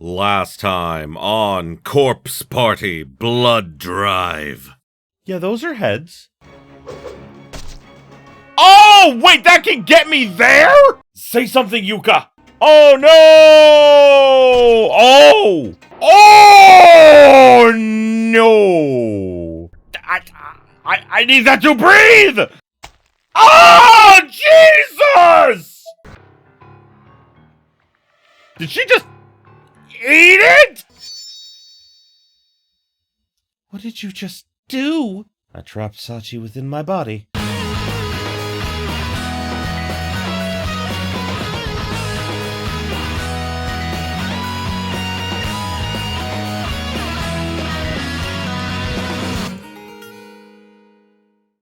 Last time on Corpse Party Blood Drive. Yeah, those are heads. Oh, wait, that can get me there? Say something, Yuka. Oh, no! Oh! Oh, no! I need that to breathe! Oh, Jesus! Did she just eat it? What did you just do? I trapped Sachi within my body.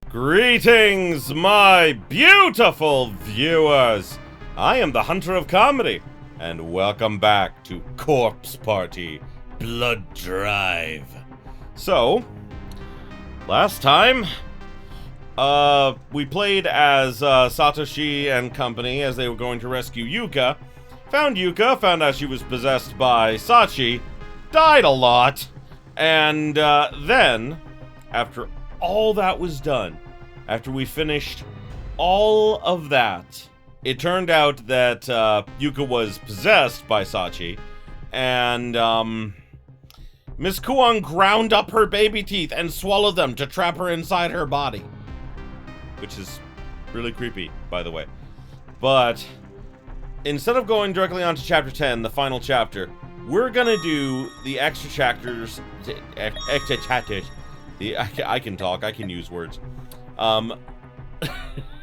Greetings, my beautiful viewers! I am the Hunter of Comedy, and welcome back to Corpse Party Blood Drive. So, last time, we played as Satoshi and company as they were going to rescue Yuka. Found out she was possessed by Sachi, died a lot, and then, after all that was done, after we finished all of that, it turned out that Yuka was possessed by Sachi, and Miss Kuang ground up her baby teeth and swallowed them to trap her inside her body. Which is really creepy, by the way. But instead of going directly on to chapter 10, the final chapter, we're gonna do the extra chapters. I can talk, I can use words.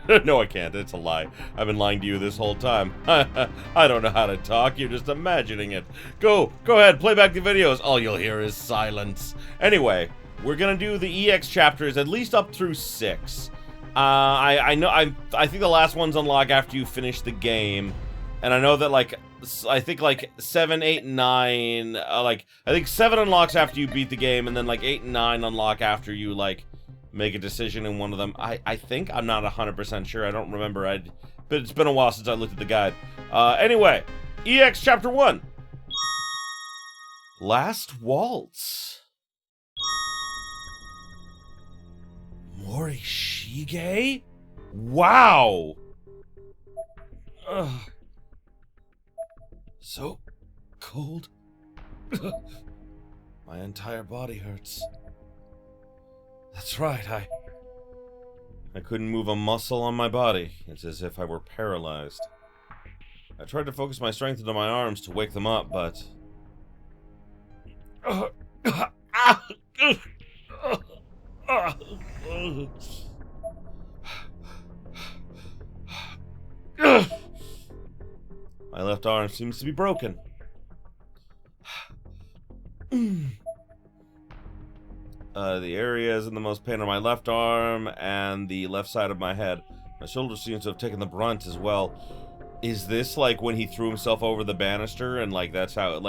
No, I can't. It's a lie. I've been lying to you this whole time. I don't know how to talk. You're just imagining it. Go ahead, play back the videos. All you'll hear is silence. Anyway, we're gonna do the EX chapters at least up through 6. I think the last one's unlock after you finish the game, and I know that I think 7, 8, and 9. I think 7 unlocks after you beat the game, and then 8 and 9 unlock after you make a decision in one of them. I think. I'm not 100% sure. I don't remember. But it's been a while since I looked at the guide. Anyway, EX Chapter 1. Last Waltz. Morishige? Wow! Ugh. So cold. My entire body hurts. That's right, I couldn't move a muscle on my body. It's as if I were paralyzed. I tried to focus my strength into my arms to wake them up, but... My left arm seems to be broken. The areas in the most pain are my left arm and the left side of my head. My shoulder seems to have taken the brunt as well. Is this when he threw himself over the banister and that's how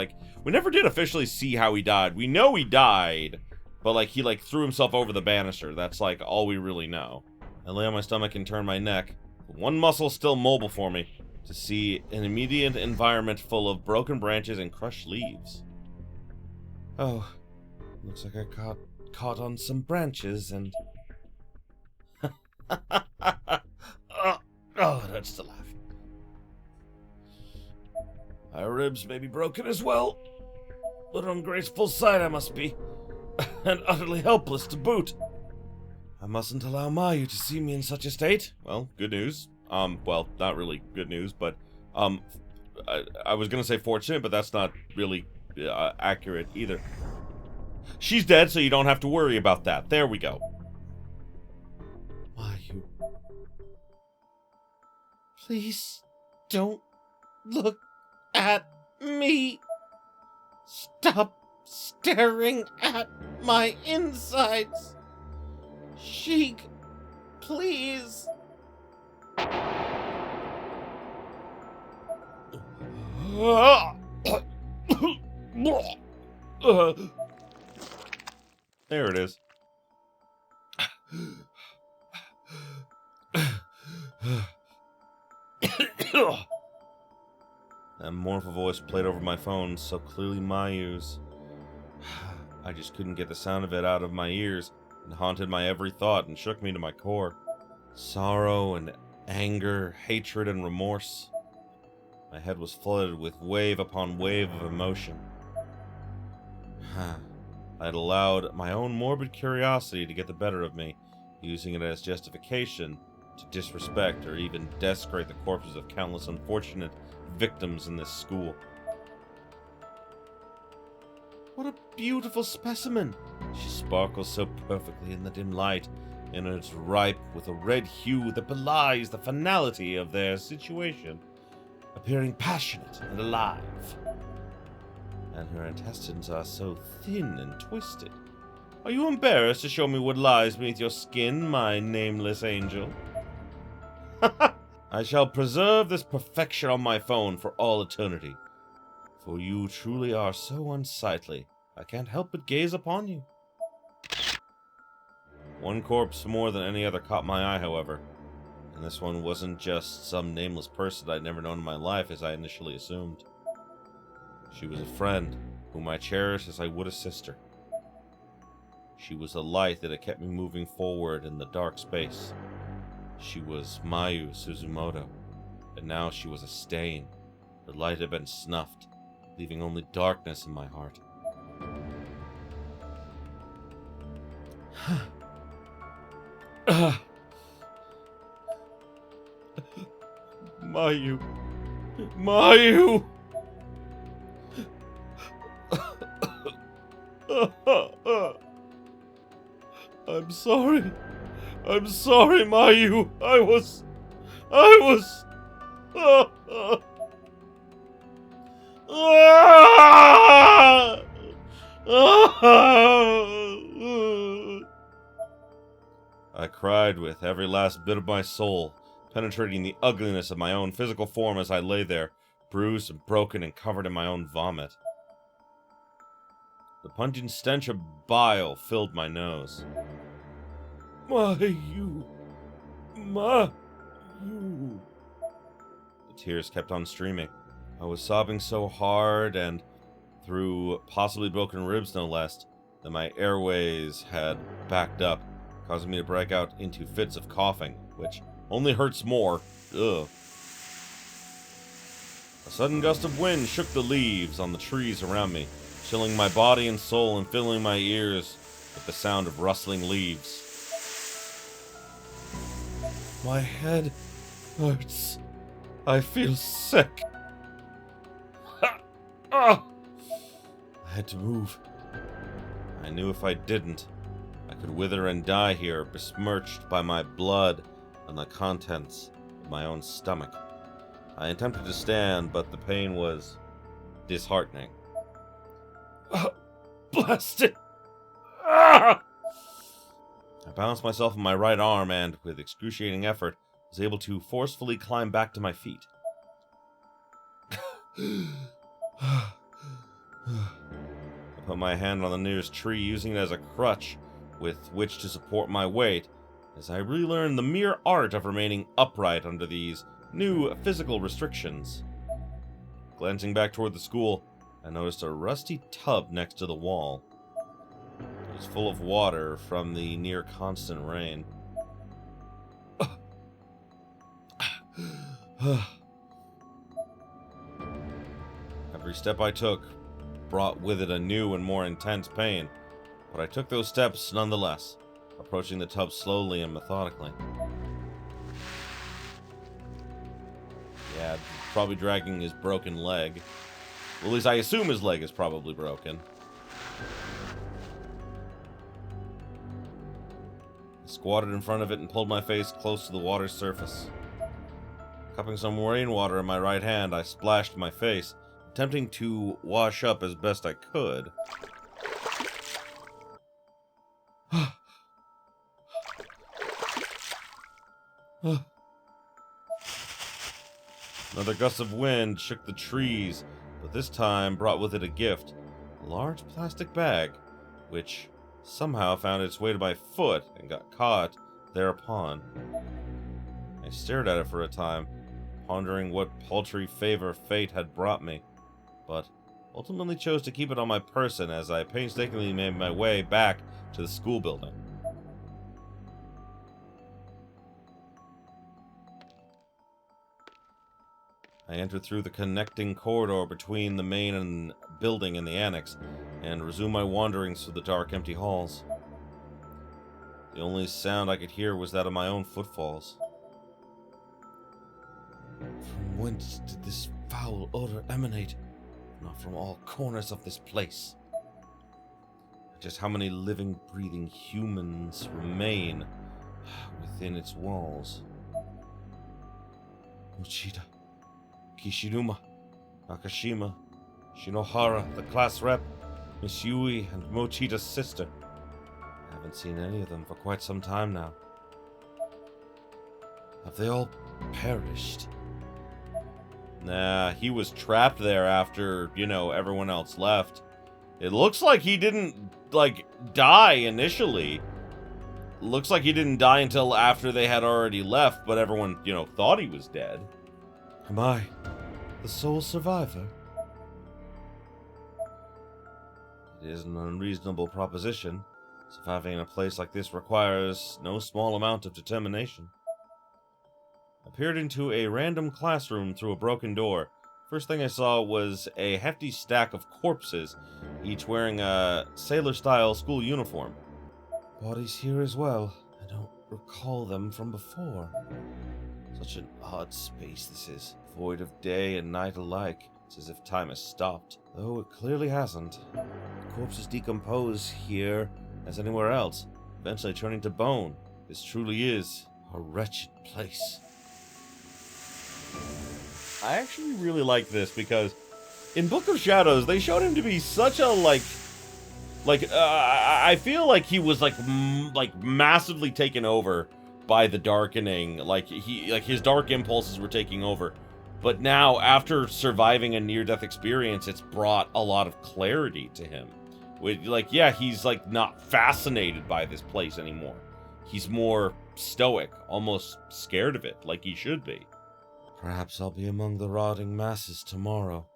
we never did officially see how he died. We know he died, but he threw himself over the banister. That's all we really know. I lay on my stomach and turn my neck. One muscle still mobile for me to see an immediate environment full of broken branches and crushed leaves. Oh, looks like I caught on some branches and... oh, that's the laugh. My ribs may be broken as well. What an ungraceful sight I must be. And utterly helpless to boot. I mustn't allow Mayu to see me in such a state. Well, good news. Well, not really good news, but, I was gonna say fortunate, but that's not really accurate either. She's dead, so you don't have to worry about that. There we go. Mayu. Please don't look at me. Stop staring at my insides. Sheik, please. There it is. That mournful voice played over my phone so clearly Mayu's. I just couldn't get the sound of it out of my ears. It haunted my every thought and shook me to my core. Sorrow and anger, hatred and remorse. My head was flooded with wave upon wave of emotion. I had allowed my own morbid curiosity to get the better of me, using it as justification to disrespect or even desecrate the corpses of countless unfortunate victims in this school. What a beautiful specimen! She sparkles so perfectly in the dim light, and is ripe with a red hue that belies the finality of their situation, appearing passionate and alive. And her intestines are so thin and twisted. Are you embarrassed to show me what lies beneath your skin, my nameless angel? I shall preserve this perfection on my phone for all eternity, for you truly are so unsightly, I can't help but gaze upon you. One corpse more than any other caught my eye, however, and this one wasn't just some nameless person I'd never known in my life as I initially assumed. She was a friend, whom I cherished as I would a sister. She was a light that had kept me moving forward in the dark space. She was Mayu Suzumoto, and now she was a stain. Her light had been snuffed, leaving only darkness in my heart. Mayu. Mayu! I'm sorry. I'm sorry, Mayu. I was... I cried with every last bit of my soul, penetrating the ugliness of my own physical form as I lay there, bruised and broken and covered in my own vomit. The pungent stench of bile filled my nose. Mayu. The tears kept on streaming. I was sobbing so hard and through possibly broken ribs no less, that my airways had backed up, causing me to break out into fits of coughing, which only hurts more. Ugh. A sudden gust of wind shook the leaves on the trees around me, chilling my body and soul and filling my ears with the sound of rustling leaves. My head hurts. I feel sick. I had to move. I knew if I didn't, I could wither and die here, besmirched by my blood and the contents of my own stomach. I attempted to stand, but the pain was disheartening. Blast it! I balanced myself on my right arm and, with excruciating effort, was able to forcefully climb back to my feet. I put my hand on the nearest tree, using it as a crutch with which to support my weight, as I relearned the mere art of remaining upright under these new physical restrictions. Glancing back toward the school, I noticed a rusty tub next to the wall. It was full of water from the near constant rain. Every step I took brought with it a new and more intense pain, but I took those steps nonetheless, approaching the tub slowly and methodically. Yeah, probably dragging his broken leg. Well, at least I assume his leg is probably broken. I squatted in front of it and pulled my face close to the water's surface. Cupping some rainwater in my right hand, I splashed my face, attempting to wash up as best I could. Another gust of wind shook the trees, but this time brought with it a gift, a large plastic bag, which somehow found its way to my foot and got caught thereupon. I stared at it for a time, pondering what paltry favor fate had brought me, but ultimately chose to keep it on my person as I painstakingly made my way back to the school building. I entered through the connecting corridor between the main building and the annex, and resumed my wanderings through the dark, empty halls. The only sound I could hear was that of my own footfalls. From whence did this foul odor emanate? Not from all corners of this place. Just how many living, breathing humans remain within its walls? Mochida, Kishiruma, Nakashima, Shinohara, the class rep, Miss Yui, and Mochida's sister. I haven't seen any of them for quite some time now. Have they all perished? Nah, he was trapped there after, everyone else left. It looks like he didn't, die initially. Looks like he didn't die until after they had already left, but everyone, thought he was dead. Am I the sole survivor? It is an unreasonable proposition. Surviving in a place like this requires no small amount of determination. I peered into a random classroom through a broken door. First thing I saw was a hefty stack of corpses, each wearing a sailor-style school uniform. Bodies here as well. I don't recall them from before. Such an odd space this is, void of day and night alike. It's as if time has stopped, though it clearly hasn't. Corpses decompose here as anywhere else, eventually turning to bone. This truly is a wretched place. I actually really like this because in Book of Shadows, they showed him to be such a, I feel like he was, massively taken over by the darkening. His dark impulses were taking over. But now, after surviving a near-death experience, it's brought a lot of clarity to him. He's, not fascinated by this place anymore. He's more stoic, almost scared of it, like he should be. Perhaps I'll be among the rotting masses tomorrow.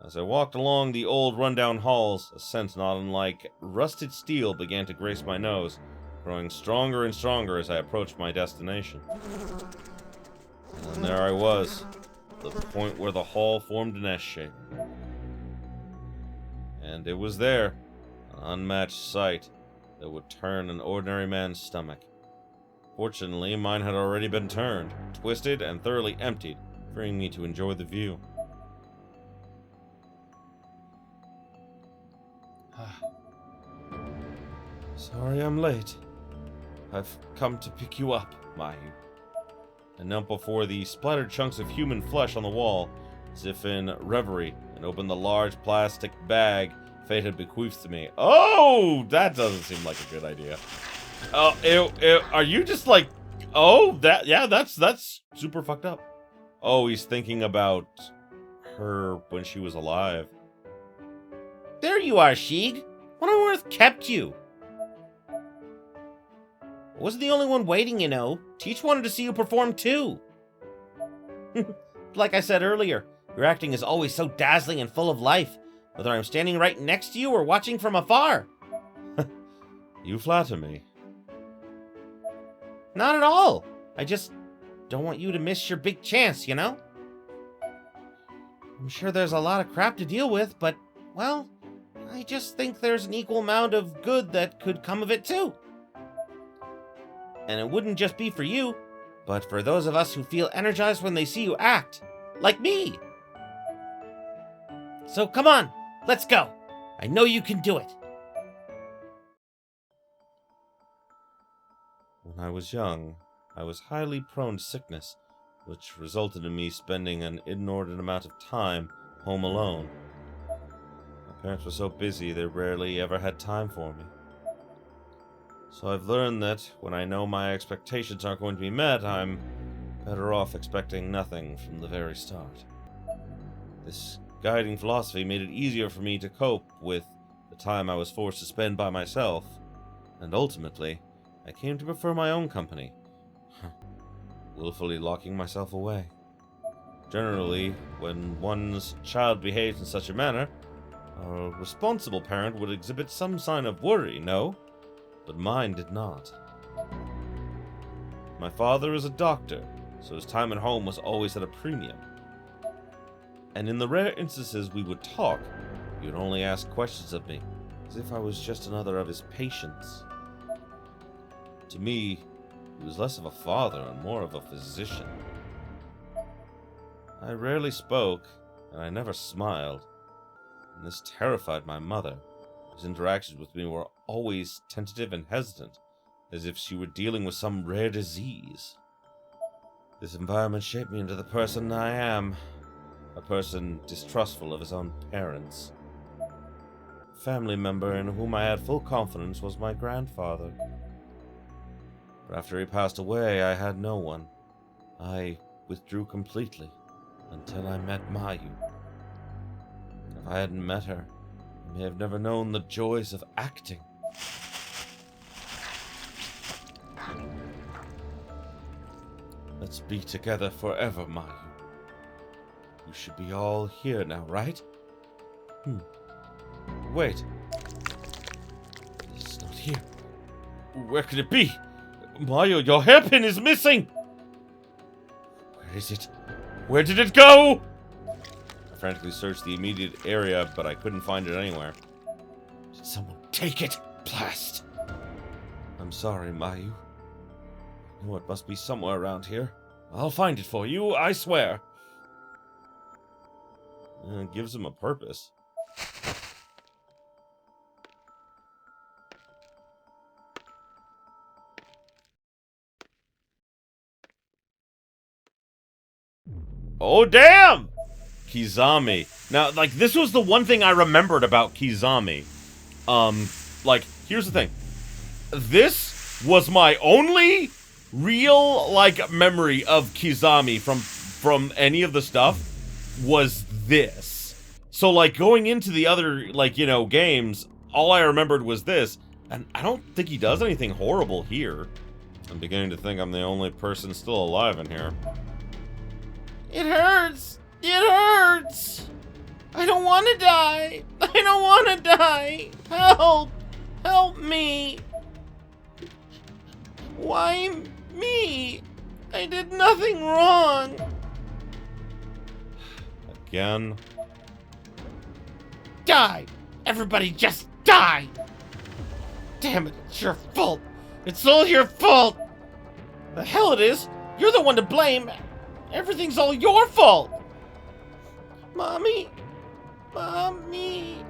As I walked along the old rundown halls, a scent not unlike rusted steel began to grace my nose, growing stronger and stronger as I approached my destination. And there I was, the point where the hall formed an S shape. And it was there, an unmatched sight that would turn an ordinary man's stomach. Fortunately, mine had already been turned, twisted, and thoroughly emptied, freeing me to enjoy the view. Sorry I'm late. I've come to pick you up, Mayu. I knelt before the splattered chunks of human flesh on the wall, as if in reverie, and opened the large plastic bag fate had bequeathed to me. Oh, that doesn't seem like a good idea. Oh, are you just that's super fucked up. Oh, he's thinking about her when she was alive. There you are, Sheeg. What on earth kept you? I wasn't the only one waiting, Teach wanted to see you perform too. Like I said earlier, your acting is always so dazzling and full of life, whether I'm standing right next to you or watching from afar. You flatter me. Not at all. I just don't want you to miss your big chance, I'm sure there's a lot of crap to deal with, but, well, I just think there's an equal amount of good that could come of it too. And it wouldn't just be for you, but for those of us who feel energized when they see you act, like me. So come on, let's go. I know you can do it. When I was young, I was highly prone to sickness, which resulted in me spending an inordinate amount of time home alone. My parents were so busy they rarely ever had time for me. So I've learned that when I know my expectations aren't going to be met, I'm better off expecting nothing from the very start. This guiding philosophy made it easier for me to cope with the time I was forced to spend by myself, and ultimately, I came to prefer my own company, willfully locking myself away. Generally, when one's child behaves in such a manner, a responsible parent would exhibit some sign of worry, no? But mine did not. My father is a doctor, so his time at home was always at a premium. And in the rare instances we would talk, he would only ask questions of me, as if I was just another of his patients. To me, he was less of a father and more of a physician. I rarely spoke, and I never smiled, and this terrified my mother, whose interactions with me were always tentative and hesitant, as if she were dealing with some rare disease. This environment shaped me into the person I am, a person distrustful of his own parents. A family member in whom I had full confidence was my grandfather. But after he passed away, I had no one. I withdrew completely until I met Mayu. If I hadn't met her, I may have never known the joys of acting. Let's be together forever, Mayu. You should be all here now, right? Wait. It's not here. Where could it be? Mayu, your hairpin is missing! Where is it? Where did it go? I frantically searched the immediate area, but I couldn't find it anywhere. Did someone take it? Blast! I'm sorry, Mayu. I know it must be somewhere around here. I'll find it for you, I swear. It gives him a purpose. Oh, damn! Kizami. Now, like, this was the one thing I remembered about Kizami. Like, here's the thing. This was my only real, like, memory of Kizami from any of the stuff was this. So, like, going into the other, like, you know, games, all I remembered was this. And I don't think he does anything horrible here. I'm beginning to think I'm the only person still alive in here. It hurts! It hurts! I don't want to die! I don't want to die! Help! Help me! Why me? I did nothing wrong! Again? Die! Everybody just die! Damn it, it's your fault! It's all your fault! The hell it is! You're the one to blame! Everything's all your fault! Mommy! Mommy!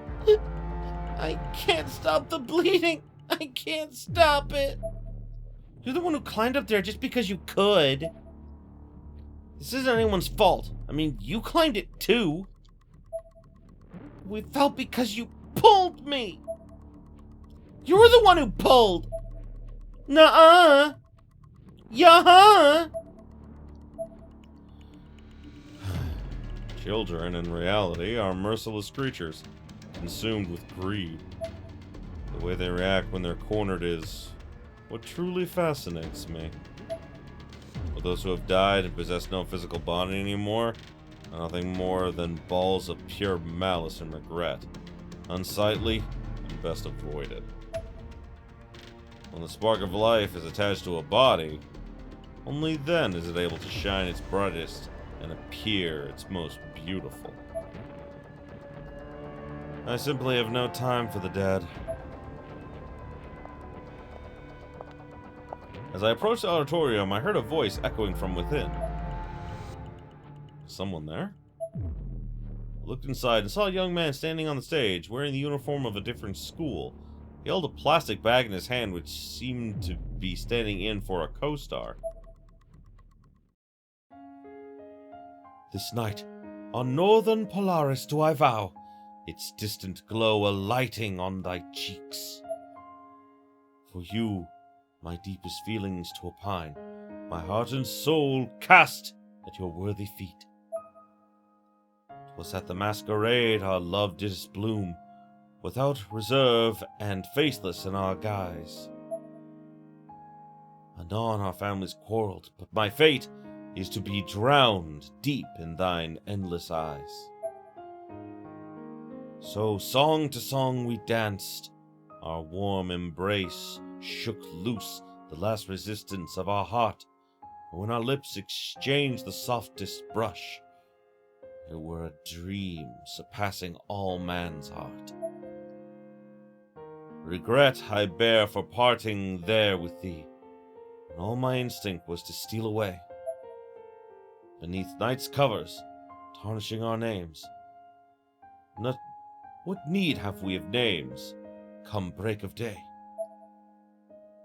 I can't stop the bleeding! I can't stop it! You're the one who climbed up there just because you could. This isn't anyone's fault. I mean, you climbed it too. We fell because you pulled me! You're the one who pulled! Nuh-uh! Yeah-huh! Children, in reality, are merciless creatures, consumed with greed. The way they react when they're cornered is what truly fascinates me. For those who have died and possess no physical body anymore, are nothing more than balls of pure malice and regret, unsightly and best avoided. When the spark of life is attached to a body, only then is it able to shine its brightest and appear its most beautiful. I simply have no time for the dead. As I approached the auditorium, I heard a voice echoing from within. Someone there? I looked inside and saw a young man standing on the stage, wearing the uniform of a different school. He held a plastic bag in his hand, which seemed to be standing in for a co-star. This night, on northern Polaris do I vow, its distant glow alighting on thy cheeks. For you, my deepest feelings to opine, my heart and soul cast at your worthy feet. 'Twas at the masquerade our love didst bloom, without reserve and faithless in our guise. Anon our families quarreled, but my fate, is to be drowned deep in thine endless eyes. So song to song we danced, our warm embrace shook loose the last resistance of our heart, and when our lips exchanged the softest brush, it were a dream surpassing all man's heart. Regret I bear for parting there with thee, and all my instinct was to steal away. Beneath night's covers, tarnishing our names. What need have we of names, come break of day?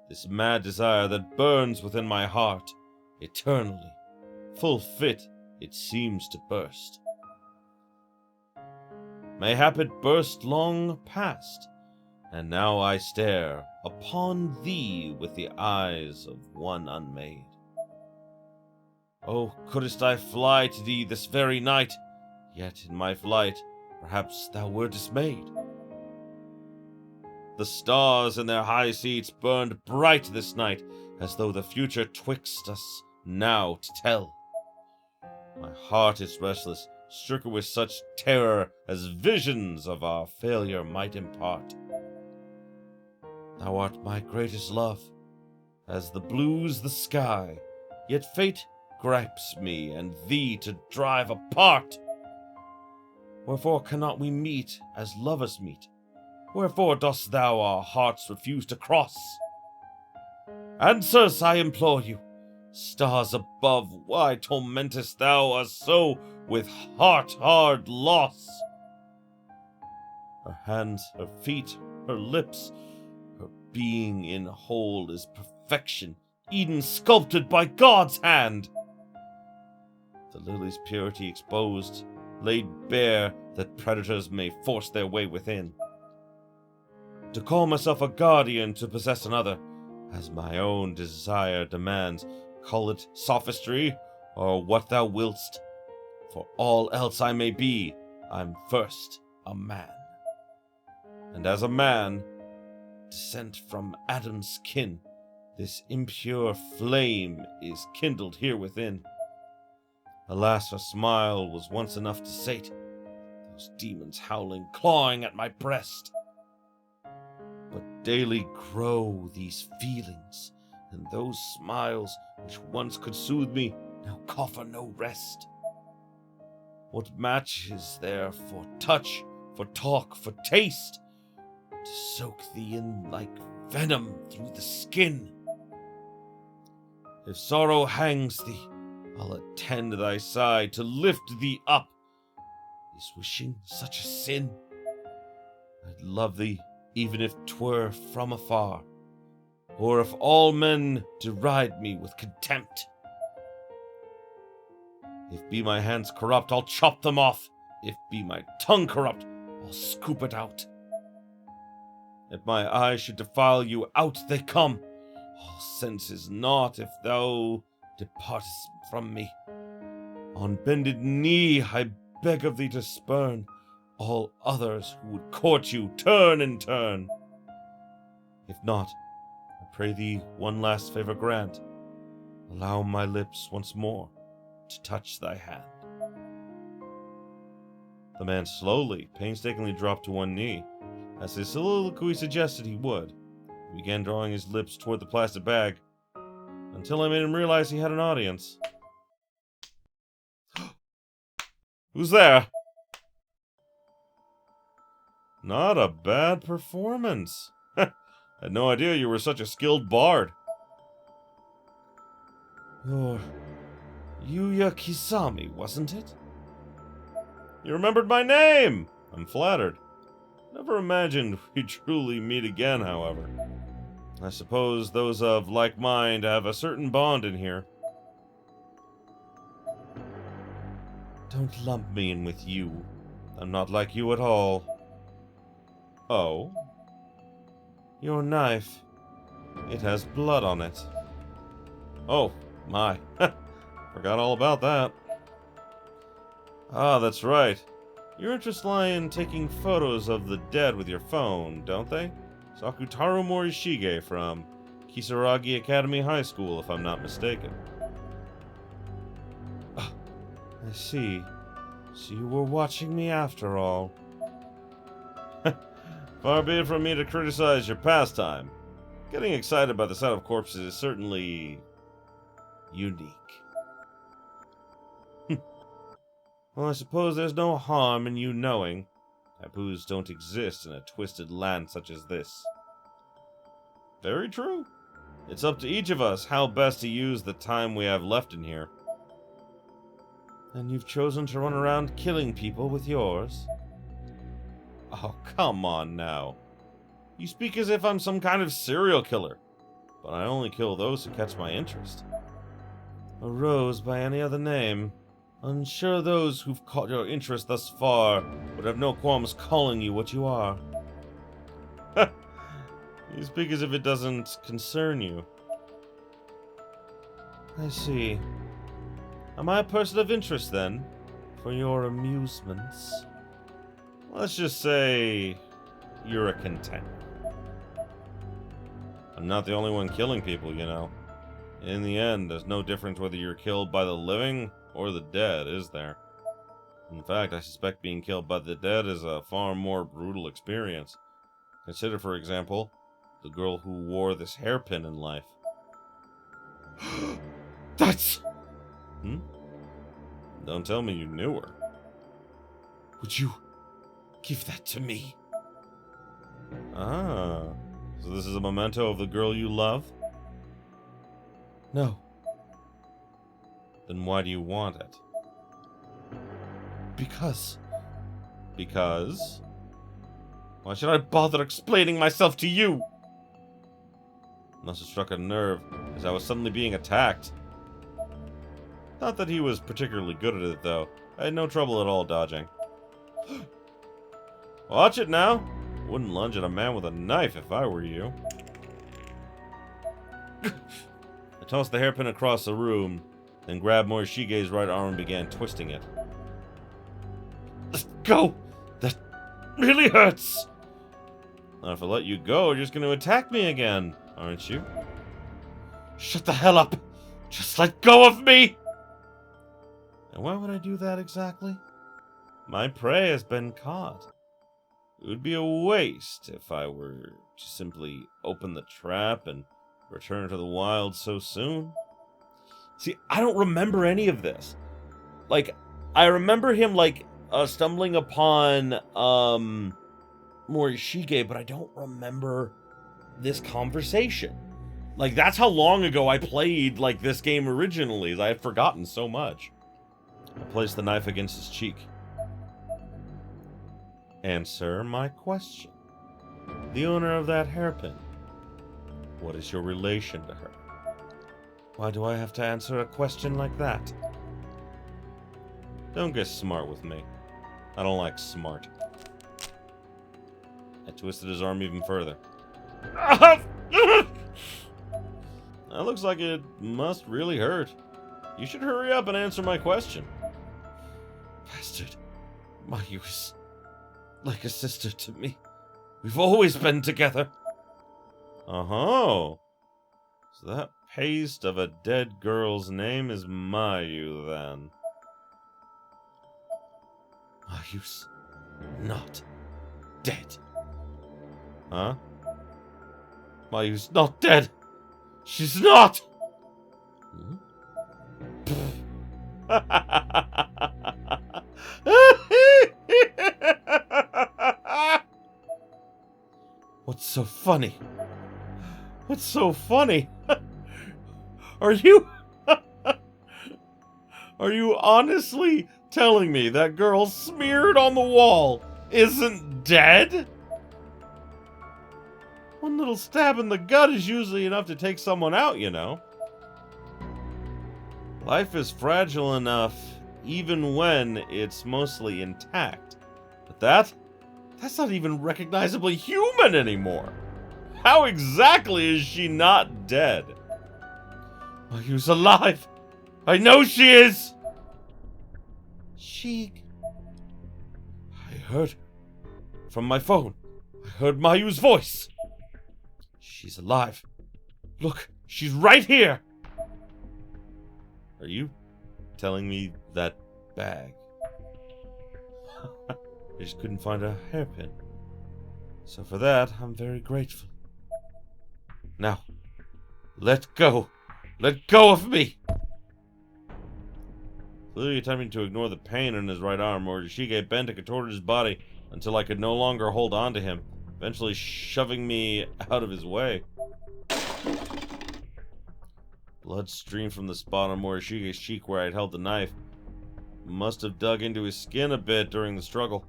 This mad desire that burns within my heart, eternally, full fit it seems to burst. Mayhap it burst long past, and now I stare upon thee with the eyes of one unmade. Oh, couldst I fly to thee this very night, yet in my flight perhaps thou wert dismayed. The stars in their high seats burned bright this night, as though the future twixt us now to tell. My heart is restless, stricken with such terror as visions of our failure might impart. Thou art my greatest love, as the blue's the sky, yet fate gripes me and thee to drive apart. Wherefore cannot we meet as lovers meet? Wherefore dost thou our hearts refuse to cross? Answers, I implore you. Stars above, why tormentest thou us so with heart-hard loss? Her hands, her feet, her lips, her being in whole is perfection, Eden sculpted by God's hand. The lily's purity exposed, laid bare that predators may force their way within. To call myself a guardian to possess another, as my own desire demands, call it sophistry or what thou willst. For all else I may be, I'm first a man. And as a man, descent from Adam's kin, this impure flame is kindled here within. Alas, her smile was once enough to sate those demons howling, clawing at my breast. But daily grow these feelings, and those smiles which once could soothe me now coffer no rest. What match is there for touch, for talk, for taste, to soak thee in like venom through the skin? If sorrow hangs thee, I'll attend thy side to lift thee up. Is wishing such a sin? I'd love thee even if 'twere from afar, or if all men deride me with contempt. If be my hands corrupt, I'll chop them off. If be my tongue corrupt, I'll scoop it out. If my eyes should defile you, out they come. All sense is naught if thou departest from me. On bended knee I beg of thee to spurn all others who would court you turn and turn. If not, I pray thee one last favor grant. Allow my lips once more to touch thy hand. The man slowly, painstakingly dropped to one knee, as his soliloquy suggested he would. He began drawing his lips toward the plastic bag, until I made him realize he had an audience. Who's there? Not a bad performance. Had no idea you were such a skilled bard. You're Yuya Kisame, wasn't it? You remembered my name! I'm flattered. Never imagined we'd truly meet again, however. I suppose those of like mind have a certain bond in here. Don't lump me in with you. I'm not like you at all. Oh? Your knife. It has blood on it. Oh, my. Forgot all about that. Ah, that's right. Your interests lie in taking photos of the dead with your phone, don't they? Sakutaro Morishige from Kisaragi Academy High School, if I'm not mistaken. I see. So you were watching me after all. Far be it from me to criticize your pastime. Getting excited by the sight of corpses is certainly unique. Well, I suppose there's no harm in you knowing taboos don't exist in a twisted land such as this. Very true. It's up to each of us how best to use the time we have left in here. And you've chosen to run around killing people with yours? Oh, come on now. You speak as if I'm some kind of serial killer, but I only kill those who catch my interest. A rose by any other name. I'm sure those who've caught your interest thus far would have no qualms calling you what you are. You speak as if it doesn't concern you. I see. Am I a person of interest, then, for your amusements? Let's just say you're a contender. I'm not the only one killing people, you know. In the end, there's no difference whether you're killed by the living or the dead, is there? In fact, I suspect being killed by the dead is a far more brutal experience. Consider, for example, the girl who wore this hairpin in life. That's... Don't tell me you knew her. Would you give that to me? Ah, so this is a memento of the girl you love? No. Then why do you want it? Because. Because? Why should I bother explaining myself to you? Must have struck a nerve, as I was suddenly being attacked. Not that he was particularly good at it, though. I had no trouble at all dodging. Watch it now! Wouldn't lunge at a man with a knife if I were you. I tossed the hairpin across the room, then grabbed Morishige's right arm and began twisting it. Let go! That really hurts! Now, if I let you go, you're just going to attack me again, aren't you? Shut the hell up! Just let go of me! And why would I do that exactly? My prey has been caught. It would be a waste if I were to simply open the trap and return to the wild so soon. See, I don't remember any of this. Like, I remember him, like, stumbling upon, Morishige, but I don't remember this conversation. Like, that's how long ago I played, like, this game originally. I had forgotten so much. I placed the knife against his cheek. Answer my question. The owner of that hairpin. What is your relation to her? Why do I have to answer a question like that? Don't get smart with me. I don't like smart. I twisted his arm even further. That looks like it must really hurt. You should hurry up and answer my question. Bastard. Mayu is like a sister to me. We've always been together. Oh. So that paste of a dead girl's name is Mayu, then. Mayu's not dead. Huh? Mayu's not dead. She's not! What's so funny? What's so funny? Are you... Are you honestly telling me that girl smeared on the wall isn't dead? One little stab in the gut is usually enough to take someone out, you know. Life is fragile enough even when it's mostly intact. But that's not even recognizably human anymore. How exactly is she not dead? Mayu's alive. I know she is. Sheik. I heard her. From my phone. I heard Mayu's voice. She's alive. Look, she's right here. Are you telling me that bag. I just couldn't find a hairpin. So for that, I'm very grateful. Now, let go! Let go of me! Clearly attempting to ignore the pain in his right arm, Morishige bent and contorted his body until I could no longer hold on to him, eventually shoving me out of his way. Blood streamed from the spot on Morishige's cheek where I had held the knife. Must have dug into his skin a bit during the struggle.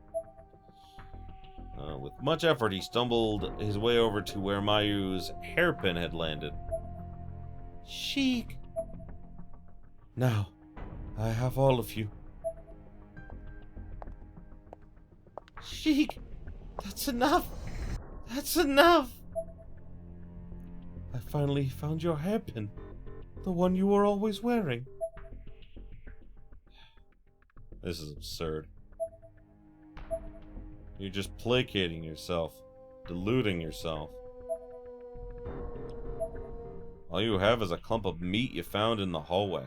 With much effort, he stumbled his way over to where Mayu's hairpin had landed. Sheik! Now, I have all of you. Sheik! That's enough! That's enough! I finally found your hairpin. The one you were always wearing. This is absurd. You're just placating yourself, deluding yourself. All you have is a clump of meat you found in the hallway.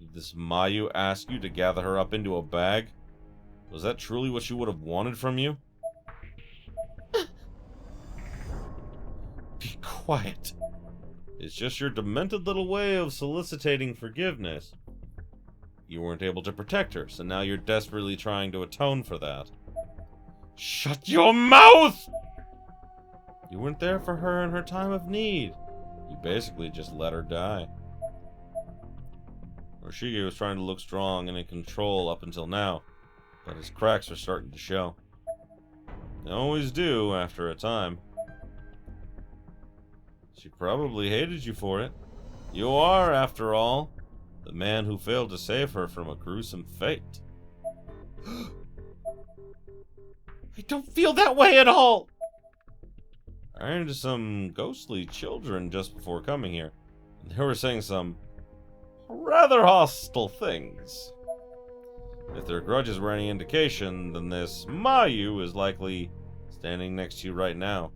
Did this Mayu ask you to gather her up into a bag? Was that truly what she would have wanted from you? Be quiet. It's just your demented little way of soliciting forgiveness. You weren't able to protect her, so now you're desperately trying to atone for that. Shut your mouth! You weren't there for her in her time of need. You basically just let her die. Morishige was trying to look strong and in control up until now, but his cracks are starting to show. They always do after a time. She probably hated you for it. You are, after all, the man who failed to save her from a gruesome fate. I don't feel that way at all! I ran into some ghostly children just before coming here, and they were saying some rather hostile things. If their grudges were any indication, then this Mayu is likely standing next to you right now,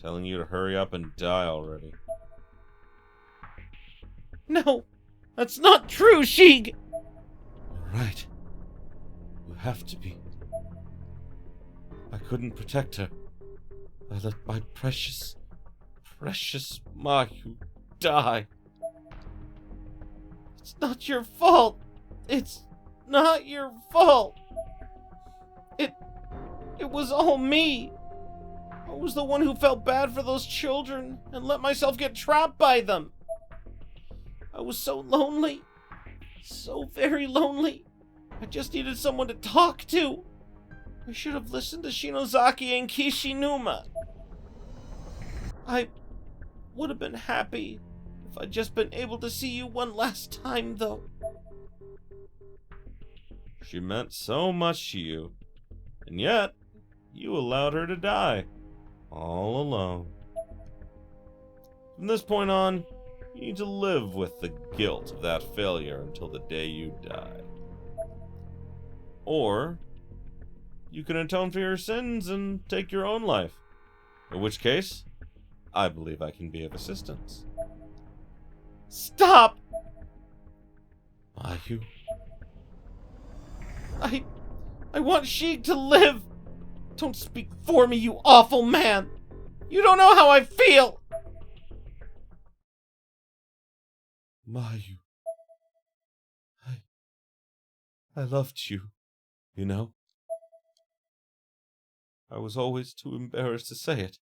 telling you to hurry up and die already. No, that's not true, Sheik! You're right. You have to be. I couldn't protect her. I let my precious, precious Mayu die. It's not your fault. It's not your fault. It was all me. I was the one who felt bad for those children and let myself get trapped by them. I was so lonely. So very lonely. I just needed someone to talk to. I should have listened to Shinozaki and Kishinuma. I would have been happy if I'd just been able to see you one last time, though. She meant so much to you, and yet you allowed her to die, all alone. From this point on, you need to live with the guilt of that failure until the day you die. Or you can atone for your sins and take your own life. In which case, I believe I can be of assistance. Stop! Mayu. I want Sheik to live! Don't speak for me, you awful man! You don't know how I feel! Mayu. I loved you, you know? I was always too embarrassed to say it.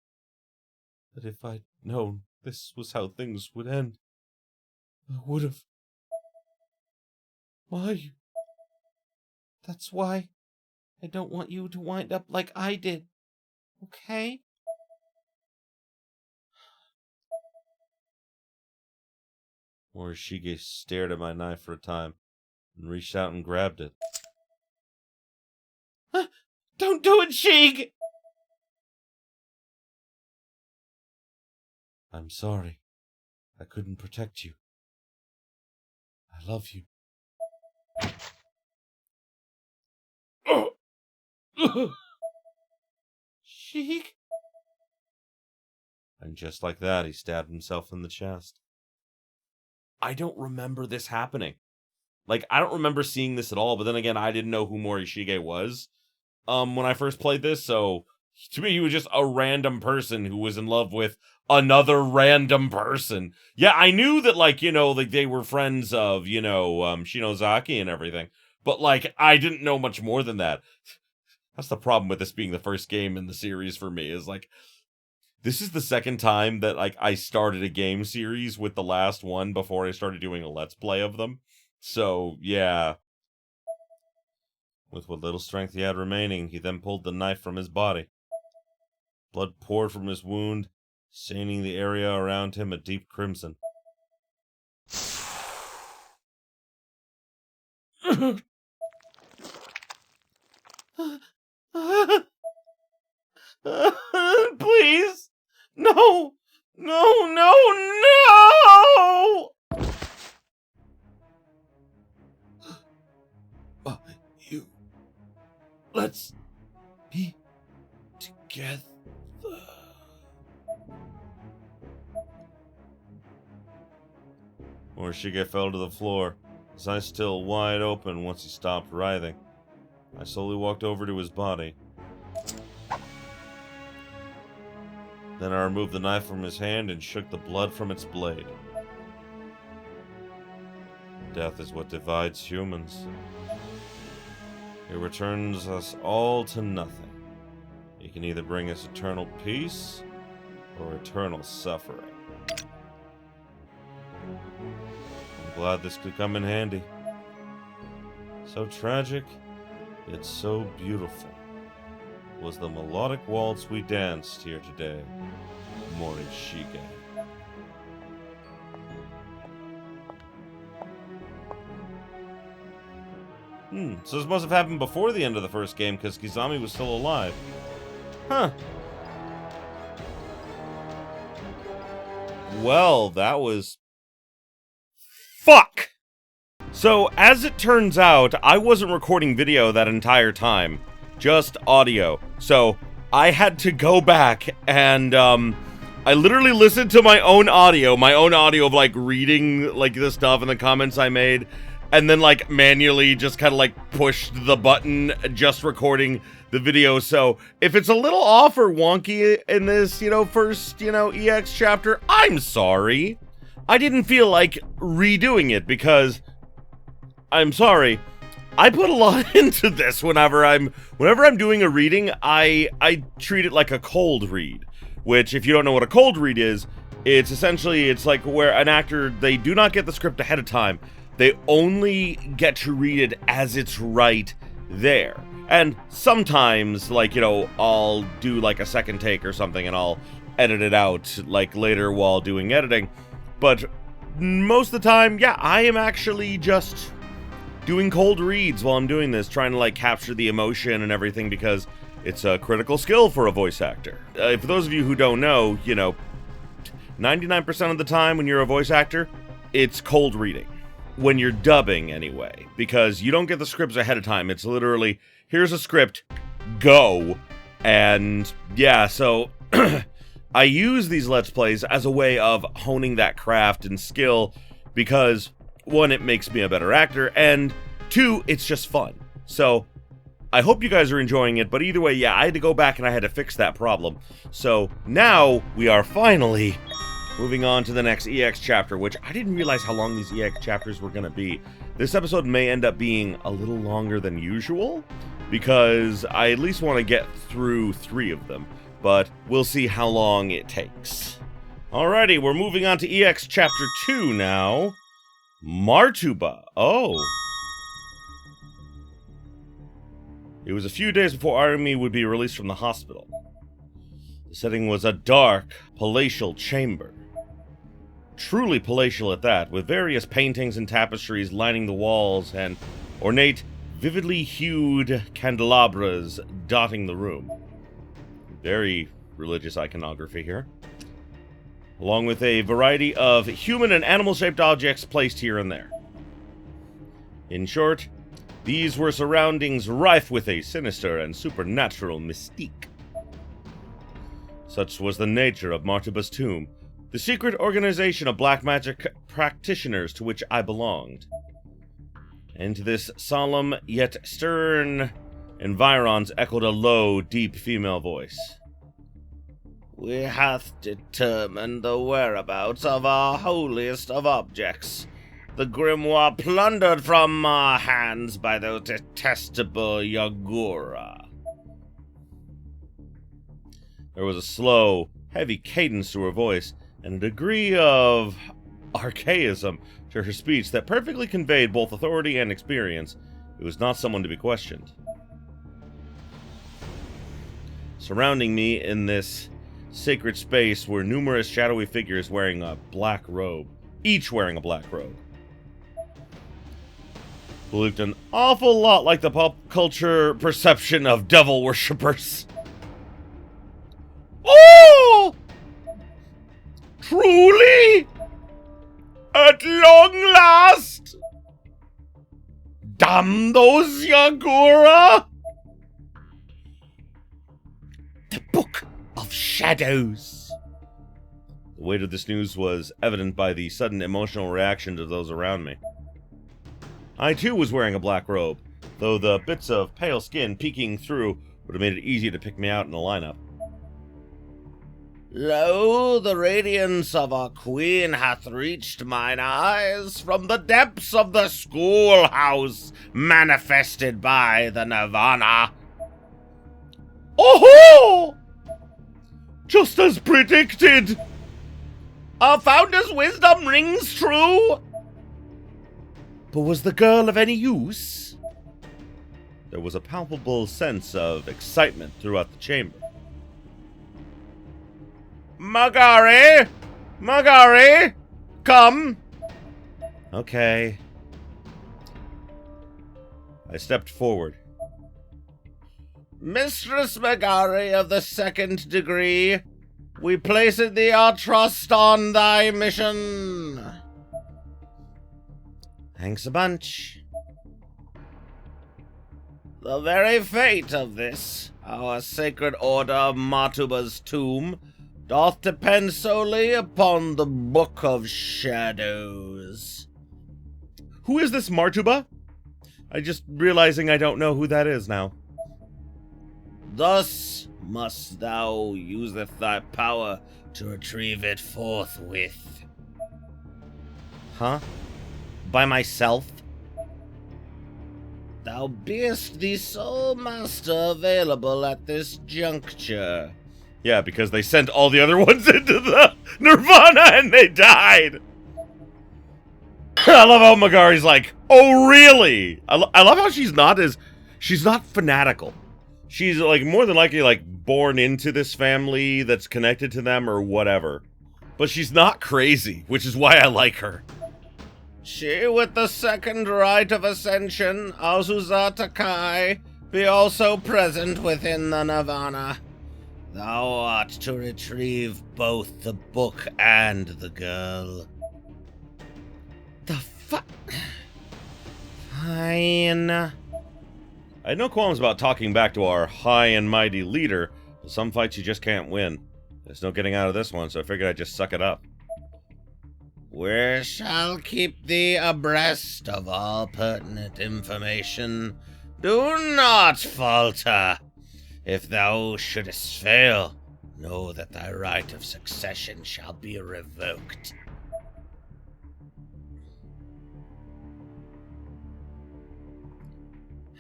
But if I'd known this was how things would end, I would have. Mayu. That's why I don't want you to wind up like I did. Okay? Morishige stared at my knife for a time, and reached out and grabbed it. Don't do it, Sheik! I'm sorry. I couldn't protect you. I love you. Sheik? And just like that, he stabbed himself in the chest. I don't remember this happening. Like, I don't remember seeing this at all, but then again, I didn't know who Morishige was when I first played this, so to me, he was just a random person who was in love with another random person. Yeah, I knew that, like, you know, like, they were friends of, you know, Shinozaki and everything, but, like, I didn't know much more than that. That's the problem with this being the first game in the series for me, is, like, this is the second time that, like, I started a game series with the last one before I started doing a Let's Play of them. So, yeah. With what little strength he had remaining, he then pulled the knife from his body. Blood poured from his wound, staining the area around him a deep crimson. Please! No! No, no, no! You... Let's be together. Morishige fell to the floor, his eyes still wide open once he stopped writhing. I slowly walked over to his body. Then I removed the knife from his hand and shook the blood from its blade. Death is what divides humans. It returns us all to nothing. It can either bring us eternal peace or eternal suffering. I'm glad this could come in handy. So tragic, yet so beautiful was the melodic waltz we danced here today, Morishige. So this must have happened before the end of the first game, because Kizami was still alive. Huh. Well, that was... Fuck! So, as it turns out, I wasn't recording video that entire time. Just audio. So, I had to go back and, I literally listened to my own audio of, like, reading, like, the stuff and the comments I made, and then, like, manually just kind of, like, pushed the button, just recording the video. So, if it's a little off or wonky in this, you know, first, you know, EX chapter, I'm sorry. I didn't feel like redoing it because, I'm sorry, I put a lot into this. Whenever I'm doing a reading, I treat it like a cold read, which, if you don't know what a cold read is, it's essentially, it's like where an actor, they do not get the script ahead of time. They only get to read it as it's right there. And sometimes, like, you know, I'll do like a second take or something and I'll edit it out like later while doing editing. But most of the time, yeah, I am actually just doing cold reads while I'm doing this, trying to, like, capture the emotion and everything, because it's a critical skill for a voice actor. For those of you who don't know, you know, 99% of the time when you're a voice actor, it's cold reading. When you're dubbing, anyway, because you don't get the scripts ahead of time. It's literally, here's a script, go. And, yeah, so... I use these Let's Plays as a way of honing that craft and skill, because, one, it makes me a better actor, and two, it's just fun. So, I hope you guys are enjoying it, but either way, yeah, I had to go back and I had to fix that problem. So, now, we are finally moving on to the next EX chapter, which I didn't realize how long these EX chapters were gonna be. This episode may end up being a little longer than usual, because I at least want to get through 3 of them. But we'll see how long it takes. Alrighty, we're moving on to EX Chapter 2 now. Martuba. Oh. It was a few days before Arumi would be released from the hospital. The setting was a dark, palatial chamber. Truly palatial at that, with various paintings and tapestries lining the walls and ornate, vividly hued candelabras dotting the room. Very religious iconography here. Along with a variety of human and animal-shaped objects placed here and there. In short, these were surroundings rife with a sinister and supernatural mystique. Such was the nature of Martuba's tomb, the secret organization of black magic practitioners to which I belonged. Into this solemn yet stern environs echoed a low, deep female voice. We hath determined the whereabouts of our holiest of objects, the grimoire plundered from our hands by those detestable Yagura. There was a slow, heavy cadence to her voice, and a degree of archaism to her speech that perfectly conveyed both authority and experience. It was not someone to be questioned. Surrounding me in this sacred space were numerous shadowy figures wearing a black robe, each wearing a black robe. Who looked an awful lot like the pop culture perception of devil worshippers. Oh! Truly? At long last? Damn those Yagura! The Book of Shadows. The weight of this news was evident by the sudden emotional reaction to those around me. I too was wearing a black robe, though the bits of pale skin peeking through would have made it easy to pick me out in the lineup. Lo, the radiance of our queen hath reached mine eyes from the depths of the schoolhouse, manifested by the Nirvana. Oh-ho! Just as predicted! Our founder's wisdom rings true! But was the girl of any use? There was a palpable sense of excitement throughout the chamber. Magari! Magari! Come! Okay. I stepped forward. Mistress Magari of the second degree, we placed thee our trust on thy mission. Thanks a bunch. The very fate of this, our sacred order of Matuba's tomb, doth depend solely upon the Book of Shadows. Who is this Martuba? I just realizing I don't know who that is now. Thus must thou useth thy power to retrieve it forthwith. Huh? By myself? Thou beest the sole master available at this juncture. Yeah, because they sent all the other ones into the Nirvana and they died. I love how Magari's like, oh really? I love how she's not fanatical. She's like more than likely like born into this family that's connected to them or whatever. But she's not crazy, which is why I like her. She with the second rite of ascension, Azusa Takai, be also present within the Nirvana. Thou art to retrieve both the book and the girl. The fuck? Fine. I had no qualms about talking back to our high and mighty leader, but some fights you just can't win. There's no getting out of this one, so I figured I'd just suck it up. We shall keep thee abreast of all pertinent information. Do not falter. If thou shouldest fail, know that thy right of succession shall be revoked.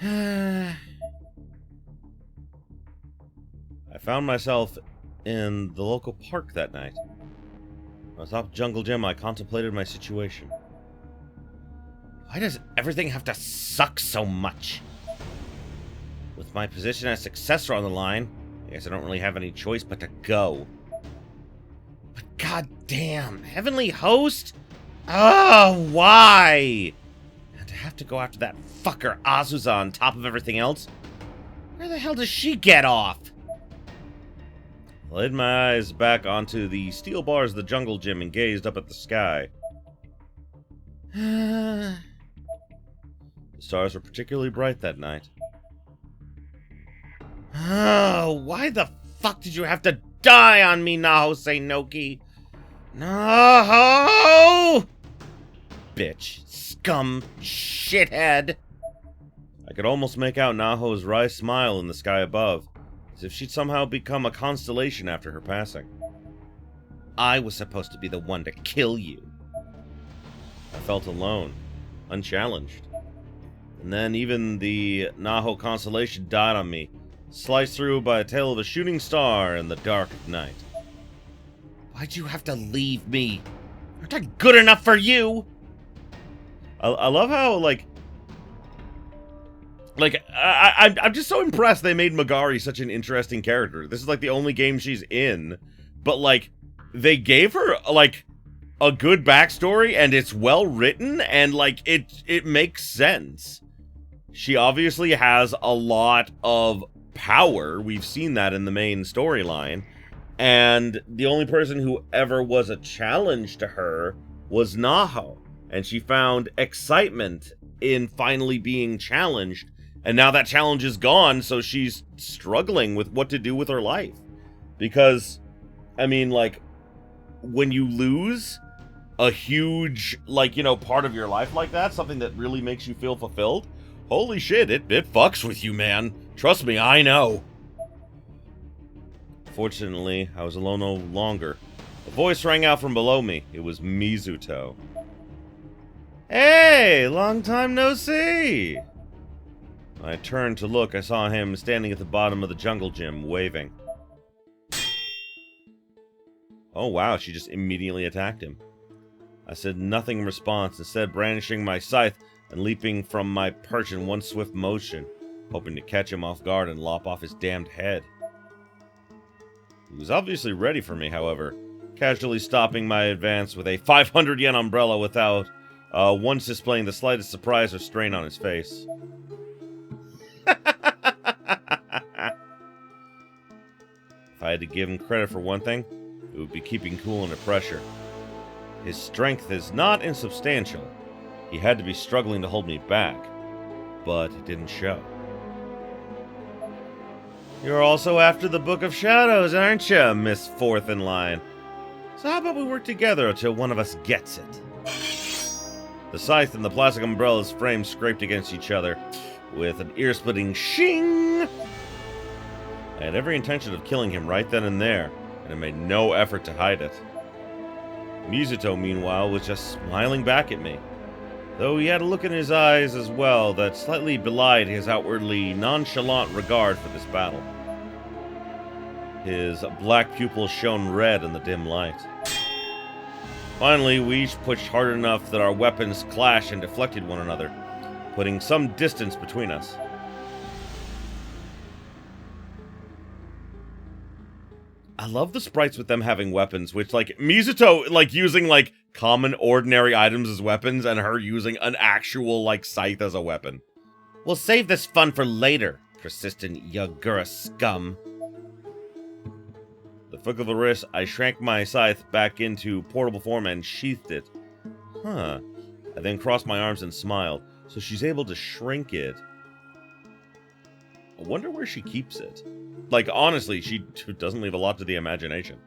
I found myself in the local park that night. On top of Jungle Gym, I contemplated my situation. Why does everything have to suck so much? With my position as successor on the line, I guess I don't really have any choice but to go. But goddamn, Heavenly Host? Oh, why? And to have to go after that fucker Azusa on top of everything else? Where the hell does she get off? I laid my eyes back onto the steel bars of the Jungle Gym and gazed up at the sky. The stars were particularly bright that night. Oh, why the fuck did you have to die on me, Naho Seinoki? No! bitch, scum, shithead. I could almost make out Naho's wry smile in the sky above, as if she'd somehow become a constellation after her passing. I was supposed to be the one to kill you. I felt alone, unchallenged. And then even the Naho constellation died on me, sliced through by a tail of a shooting star in the dark night. Why'd you have to leave me? Aren't I good enough for you? I love how, I'm just so impressed they made Megari such an interesting character. This is, like, the only game she's in, but, like, they gave her, like, a good backstory, and it's well written, and, like, it makes sense. She obviously has a lot of power. We've seen that in the main storyline. And the only person who ever was a challenge to her was Naho. And she found excitement in finally being challenged. And now that challenge is gone, so she's struggling with what to do with her life. Because, I mean, like, when you lose a huge, like, you know, part of your life like that, something that really makes you feel fulfilled, holy shit, it fucks with you, man. Trust me, I know. Fortunately, I was alone no longer. A voice rang out from below me. It was Mizuto. Hey, long time no see! When I turned to look, I saw him standing at the bottom of the jungle gym, waving. Oh wow, she just immediately attacked him. I said nothing in response, instead brandishing my scythe and leaping from my perch in one swift motion, hoping to catch him off guard and lop off his damned head. He was obviously ready for me, however, casually stopping my advance with a 500 yen umbrella without once displaying the slightest surprise or strain on his face. If I had to give him credit for one thing, it would be keeping cool under pressure. His strength is not insubstantial. He had to be struggling to hold me back, but it didn't show. You're also after the Book of Shadows, aren't you, Miss Fourth in Line? So how about we work together until one of us gets it? The scythe and the plastic umbrella's frame scraped against each other, with an ear-splitting shing! I had every intention of killing him right then and there, and I made no effort to hide it. Mizuto, meanwhile, was just smiling back at me, though he had a look in his eyes as well that slightly belied his outwardly nonchalant regard for this battle. His black pupils shone red in the dim light. Finally, we each pushed hard enough that our weapons clashed and deflected one another, putting some distance between us. I love the sprites with them having weapons, which, like, Mizuto, like, using, like, common, ordinary items as weapons, and her using an actual, like, scythe as a weapon. We'll save this fun for later, persistent Yagura scum. The flick of the wrist, I shrank my scythe back into portable form and sheathed it. Huh. I then crossed my arms and smiled, so she's able to shrink it. I wonder where she keeps it. Like, honestly, she doesn't leave a lot to the imagination.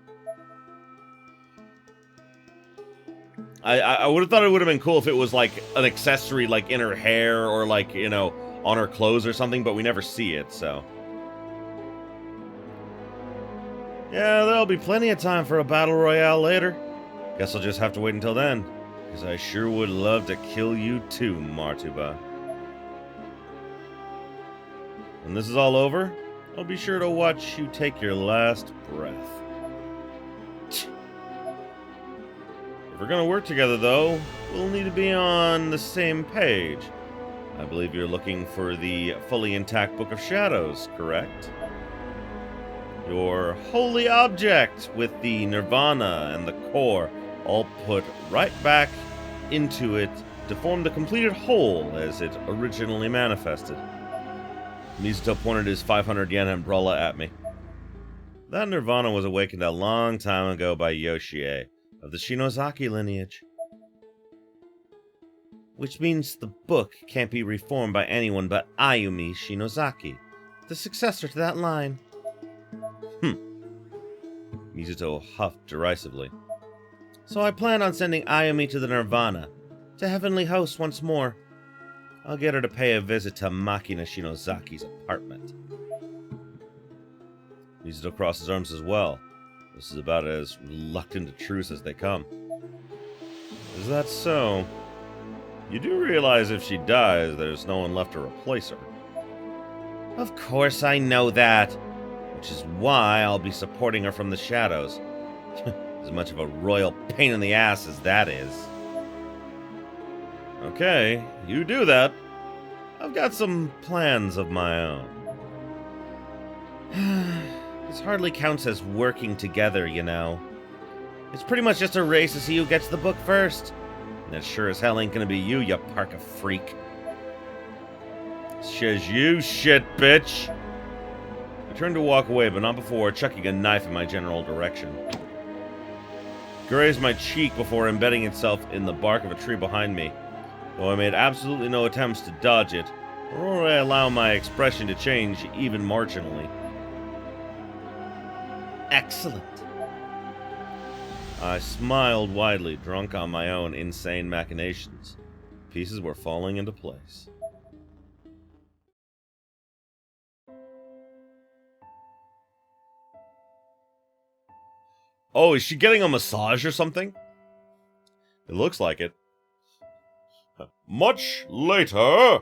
I would have thought it would have been cool if it was, like, an accessory, like, in her hair or, like, you know, on her clothes or something, but we never see it, so. Yeah, there'll be plenty of time for a battle royale later. Guess I'll just have to wait until then, because I sure would love to kill you too, Martuba. When this is all over, I'll be sure to watch you take your last breath. If we're gonna work together, though, we'll need to be on the same page. I believe you're looking for the fully intact Book of Shadows, correct? Your holy object with the nirvana and the core all put right back into it to form the completed whole as it originally manifested. Mizuto pointed his 500 yen umbrella at me. That nirvana was awakened a long time ago by Yoshie, of the Shinozaki lineage. Which means the book can't be reformed by anyone but Ayumi Shinozaki, the successor to that line. Mizuto huffed derisively. So I plan on sending Ayumi to the Nirvana, to Heavenly House once more. I'll get her to pay a visit to Makina Shinozaki's apartment. Mizuto crosses his arms as well. This is about as reluctant a truce as they come. Is that so? You do realize if she dies, there's no one left to replace her. Of course I know that, which is why I'll be supporting her from the shadows. As much of a royal pain in the ass as that is. Okay, you do that. I've got some plans of my own. This hardly counts as working together, you know. It's pretty much just a race to see who gets the book first. And it sure as hell ain't gonna be you, you parka freak. Says you, shit bitch. I turned to walk away, but not before chucking a knife in my general direction. It grazed my cheek before embedding itself in the bark of a tree behind me. Though I made absolutely no attempts to dodge it, nor would I allow my expression to change even marginally. Excellent. I smiled widely, drunk on my own insane machinations. Pieces were falling into place. Oh, is she getting a massage or something? It looks like it. Much later!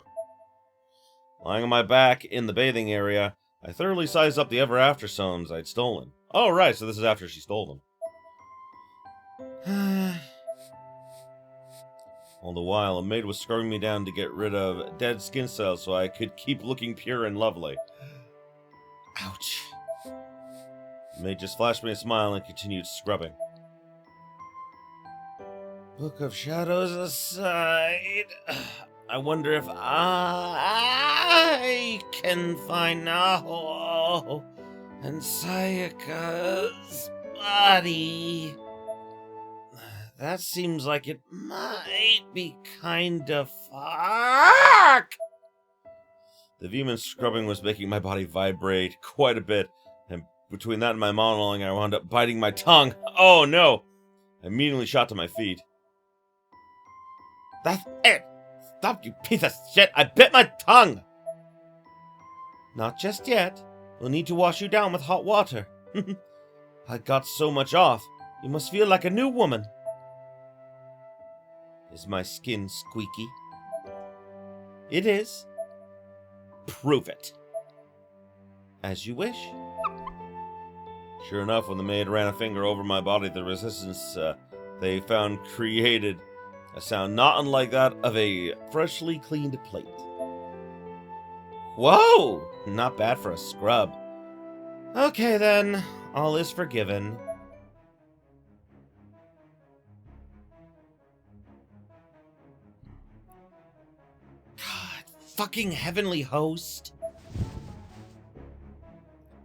Lying on my back in the bathing area, I thoroughly sized up the ever-after stones I'd stolen. Oh, right, so this is after she stole them. All the while, a maid was scrubbing me down to get rid of dead skin cells so I could keep looking pure and lovely. Ouch. The maid just flashed me a smile and continued scrubbing. Book of Shadows aside, I wonder if I can find Naho and Sayaka's body. That seems like it might be kinda fuck. The vehement scrubbing was making my body vibrate quite a bit, and between that and my monologue, I wound up biting my tongue. Oh no! I immediately shot to my feet. That's it! Stop, you piece of shit! I bit my tongue! Not just yet. We'll need to wash you down with hot water. I got so much off. You must feel like a new woman. Is my skin squeaky? It is. Prove it. As you wish. Sure enough, when the maid ran a finger over my body, the resistance they found created a sound not unlike that of a freshly cleaned plate. Whoa! Not bad for a scrub. Okay then, all is forgiven. God, fucking heavenly host.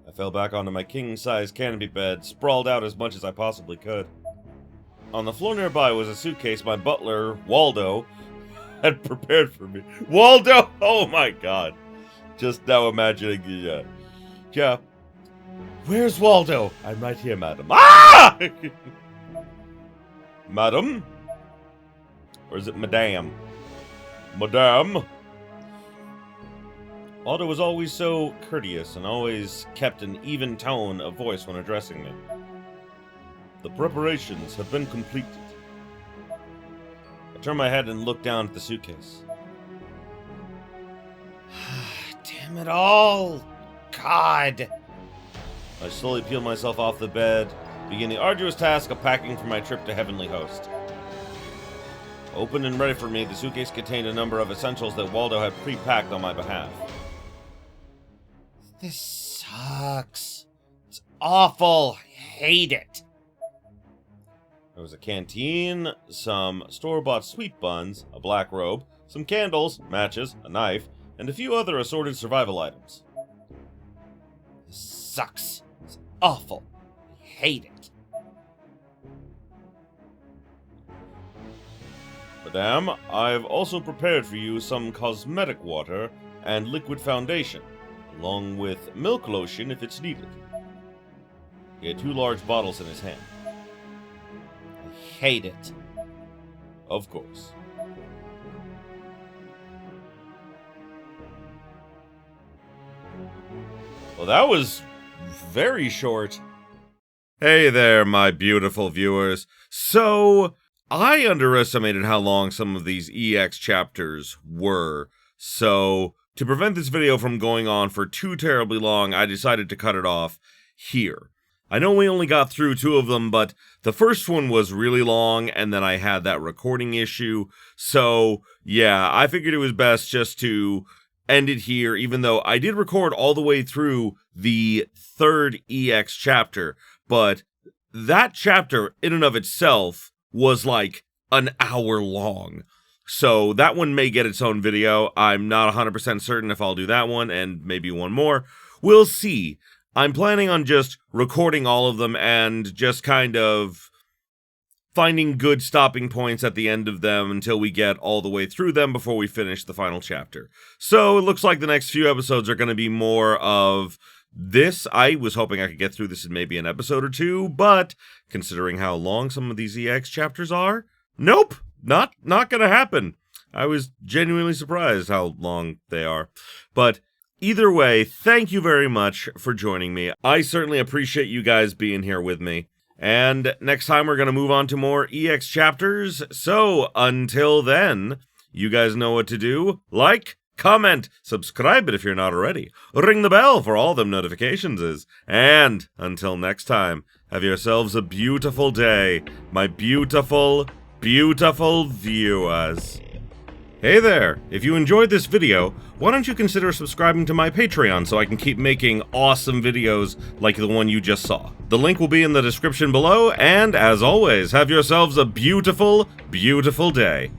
I fell back onto my king-size canopy bed, sprawled out as much as I possibly could. On the floor nearby was a suitcase my butler, Waldo, had prepared for me. Waldo! Oh my god. Just now imagining the, yeah. Where's Waldo? I'm right here, madam. Ah! Madam? Or is it madame? Madame? Waldo was always so courteous and always kept an even tone of voice when addressing me. The preparations have been completed. I turned my head and looked down at the suitcase. Damn it all! God! I slowly peeled myself off the bed, beginning the arduous task of packing for my trip to Heavenly Host. Open and ready for me, the suitcase contained a number of essentials that Waldo had pre-packed on my behalf. This sucks. It's awful. I hate it. There was a canteen, some store-bought sweet buns, a black robe, some candles, matches, a knife, and a few other assorted survival items. This sucks. It's awful. I hate it. Madame, I've also prepared for you some cosmetic water and liquid foundation, along with milk lotion if it's needed. He had 2 large bottles in his hand. I hate it. Of course. Well, that was very short. Hey there, my beautiful viewers. So, I underestimated how long some of these EX chapters were. So, to prevent this video from going on for too terribly long, I decided to cut it off here. I know we only got through 2 of them, but the first one was really long, and then I had that recording issue. So, yeah, I figured it was best just to end it here, even though I did record all the way through the 3rd EX chapter. But that chapter, in and of itself, was like an hour long. So that one may get its own video. I'm not 100% certain if I'll do that one, and maybe one more. We'll see. I'm planning on just recording all of them and just kind of finding good stopping points at the end of them until we get all the way through them before we finish the final chapter. So it looks like the next few episodes are going to be more of this. I was hoping I could get through this in maybe an episode or 2, but considering how long some of these EX chapters are, nope, not gonna happen. I was genuinely surprised how long they are. But either way, thank you very much for joining me. I certainly appreciate you guys being here with me. And next time we're gonna move on to more EX chapters. So until then, you guys know what to do. Like, comment, subscribe it if you're not already. Ring the bell for all them notifications. And until next time, have yourselves a beautiful day, my beautiful, beautiful viewers. Hey there, if you enjoyed this video, why don't you consider subscribing to my Patreon so I can keep making awesome videos like the one you just saw. The link will be in the description below, and as always, have yourselves a beautiful, beautiful day.